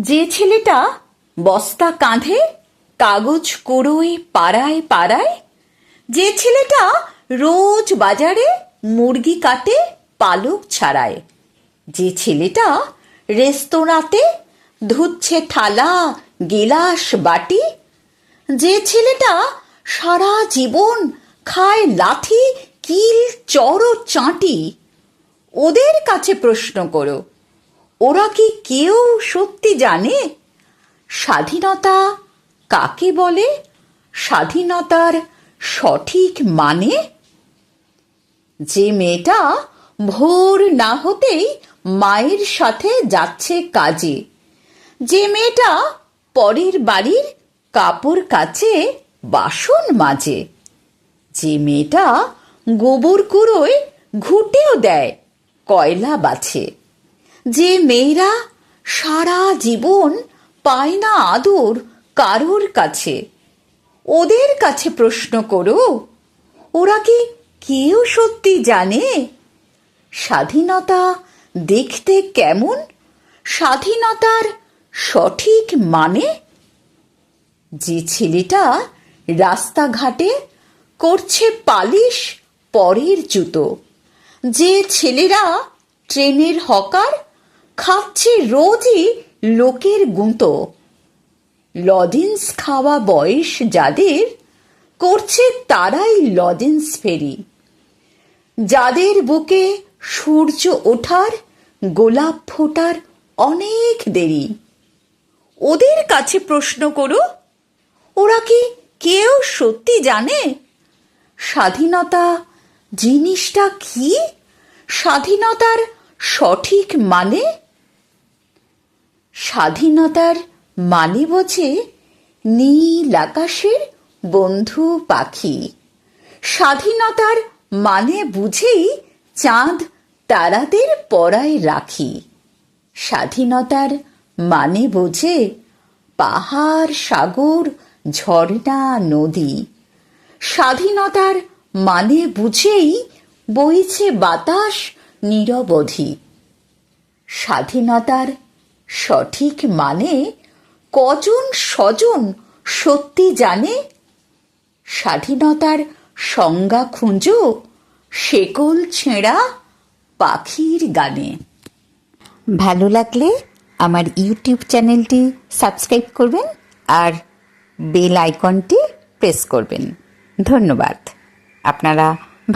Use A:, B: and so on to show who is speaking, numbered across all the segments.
A: যে ছেলেটা বস্তা কাঁধে কাগজ কুড়োয় পাড়ায় পাড়ায়, যে ছেলেটা রোজ বাজারে মুরগি কাটে পালক ছাড়ায়, যে ছেলেটা রেস্তোরাঁতে ধুচ্ছে থালা গিলাস বাটি, যে ছেলেটা সারা জীবন খায় লাথি কিল চড় চাঁটি, ওদের কাছে প্রশ্ন করো, ওরা কি কেউ সত্যি জানে স্বাধীনতা কাকে বলে, স্বাধীনতার সঠিক মানে? যে মেয়েটা ভোর না হতেই মায়ের সাথে যাচ্ছে কাজে, যে মেয়েটা পরের বাড়ির কাপড় কাচে বাসন মাজে, যে মেয়েটা গোবর কুড়োয় ঘুঁটেও দেয় কয়লা বাছে, যে মেয়েরা সারা জীবন পায় না আদর কারোর কাছে, ওদের কাছে প্রশ্ন করো, ওরা কি কেউ সত্যি জানে স্বাধীনতা দেখতে কেমন, স্বাধীনতার সঠিক মানে? যে ছেলেটা রাস্তাঘাটে করছে পালিশ পরের জুতো, যে ছেলেরা ট্রেনের হকার খাচ্ছে রোজই লোকের গুঁতো, লজেন্স খাওয়া বয়স যাদের করছে তারাই লজেন্স ফেরি, যাদের বুকে সূর্য ওঠার গোলাপ ফোটার অনেক দেরি, ওদের কাছে প্রশ্ন করো, ওরা কি কেউ সত্যি জানে স্বাধীনতা জিনিসটা কি, স্বাধীনতার সঠিক মানে? স্বাধীনতার মানে বোঝে নীল আকাশের বন্ধু পাখি, স্বাধীনতার মানে বুঝেই চাঁদ তারাদের পরায় রাখি, স্বাধীনতার মানে বোঝে পাহাড় সাগর ঝর্ণা নদী, স্বাধীনতার মানে বুঝেই বইছে বাতাস নিরবধি। স্বাধীনতার সঠিক মানে কজন স্বজন সত্যি জানে, স্বাধীনতার সংজ্ঞা খুঁজো শেকল ছেঁড়া পাখির গানে। ভালো লাগলে আমার ইউটিউব চ্যানেলটি সাবস্ক্রাইব করবেন আর বেল আইকনটি প্রেস করবেন। ধন্যবাদ। আপনারা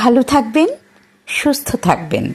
A: ভালো থাকবেন, সুস্থ থাকবেন।